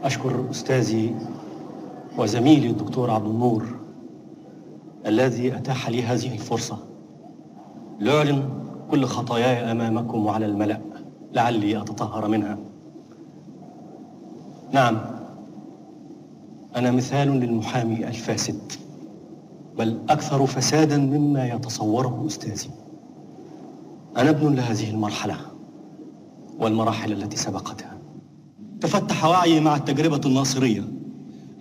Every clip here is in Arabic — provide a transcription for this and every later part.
أشكر أستاذي وزميلي الدكتور عبد النور الذي أتاح لي هذه الفرصة لأعلن كل خطاياي أمامكم وعلى الملأ لعلي أتطهر منها. نعم، أنا مثال للمحامي الفاسد، بل أكثر فسادا مما يتصوره أستاذي. أنا ابن لهذه المرحلة والمراحل التي سبقتها. تفتح وعيي مع التجربة الناصرية،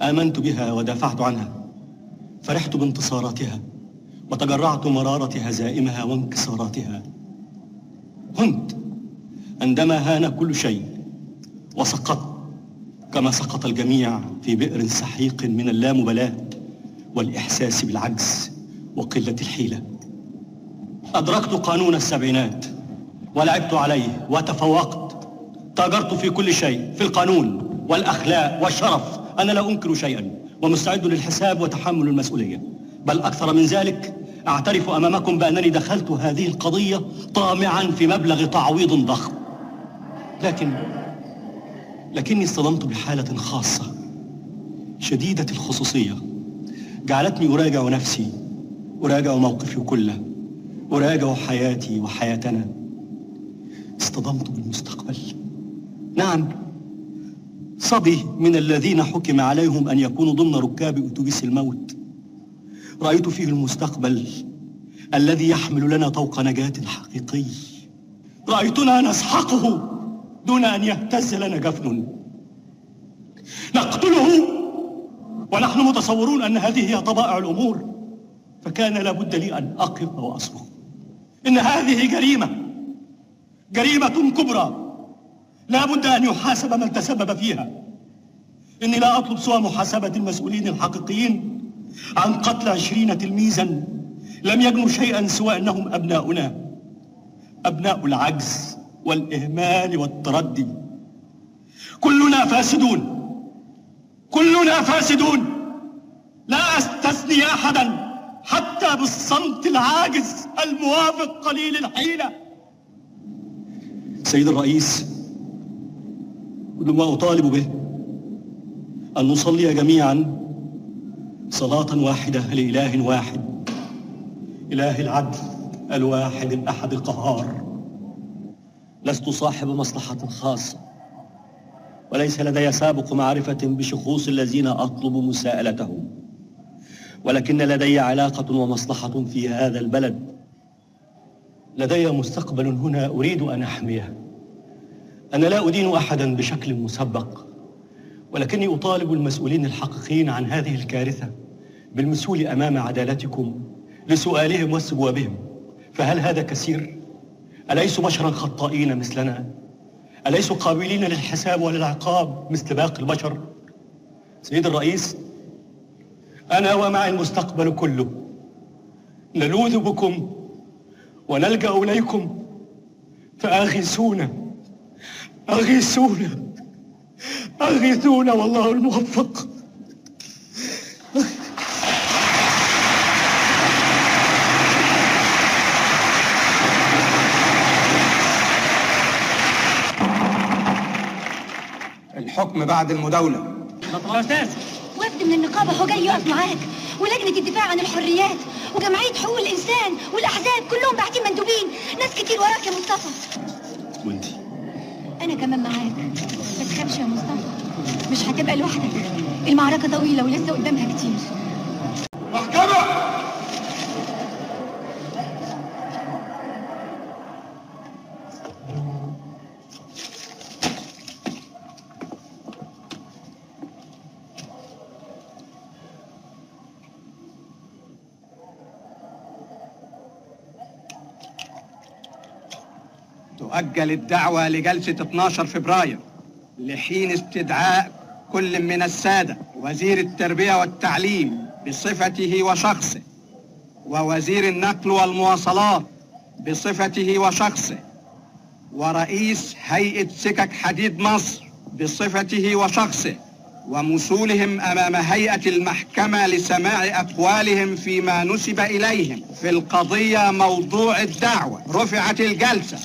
آمنت بها ودافعت عنها، فرحت بانتصاراتها وتجرعت مرارة هزائمها وانكساراتها. هنت عندما هان كل شيء وسقطت كما سقط الجميع في بئر سحيق من اللامبالاة والإحساس بالعجز وقلة الحيلة. أدركت قانون السبعينات ولعبت عليه وتفوقت. تاجرت في كل شيء، في القانون والأخلاق والشرف. أنا لا أنكر شيئا ومستعد للحساب وتحمل المسؤولية، بل أكثر من ذلك أعترف أمامكم بأنني دخلت هذه القضية طامعا في مبلغ تعويض ضخم. لكني اصطدمت بحالة خاصة شديدة الخصوصية جعلتني أراجع نفسي، أراجع موقفي كله، أراجع حياتي وحياتنا. اصطدمت بالمستقبل. نعم، صبي من الذين حكم عليهم أن يكونوا ضمن ركاب أتوبيس الموت. رأيت فيه المستقبل الذي يحمل لنا طوق نجاة حقيقي. رأيتنا نسحقه دون أن يهتز لنا جفن. نقتله ونحن متصورون أن هذه هي طبائع الأمور، فكان لابد لي أن أقف وأصرخ إن هذه جريمة كبرى، لابد أن يحاسب من تسبب فيها. إني لا أطلب سوى محاسبة المسؤولين الحقيقيين عن قتل 20 تلميذا لم يجنوا شيئا سوى أنهم أبناؤنا، أبناء العجز والإهمال والتردي. كلنا فاسدون، لا أستثني أحدا حتى بالصمت العاجز الموافق قليل الحيلة. سيد الرئيس، كل ما أطالب به أن نصلي جميعا صلاة واحدة لإله واحد، إله العدل الواحد الأحد القهار. لست صاحب مصلحة خاصة، وليس لدي سابق معرفة بشخوص الذين أطلب مساءلتهم، ولكن لدي علاقة ومصلحة في هذا البلد. لدي مستقبل هنا أريد أن أحميه. أنا لا أدين أحدا بشكل مسبق، ولكني أطالب المسؤولين الحقيقيين عن هذه الكارثة بالمسؤول أمام عدالتكم لسؤالهم واستجوابهم. فهل هذا كثير؟ أليسوا بشرا خطائين مثلنا؟ أليسوا قابلين للحساب وللعقاب مثل باقي البشر؟ سيد الرئيس، أنا ومع المستقبل كله نلوذ بكم ونلجأ إليكم، فأغيثونا والله الموفق. الحكم بعد المداولة. يا أستاذ، وفد من النقابة هو جاي يقف معاك، ولجنة الدفاع عن الحريات وجمعية حقوق الإنسان والأحزاب كلهم باعتين مندوبين. ناس كتير وراك يا مصطفى. وانتي؟ أنا كمان معاك، ما تخافش يا مصطفى، مش هتبقى لوحدك. المعركة طويلة ولسه قدامها كتير. محكمة! تؤجل الدعوة لجلسة 12 فبراير لحين استدعاء كل من السادة وزير التربية والتعليم بصفته وشخصه، ووزير النقل والمواصلات بصفته وشخصه، ورئيس هيئة سكك حديد مصر بصفته وشخصه، ومثولهم أمام هيئة المحكمة لسماع أقوالهم فيما نسب إليهم في القضية موضوع الدعوة. رفعت الجلسة.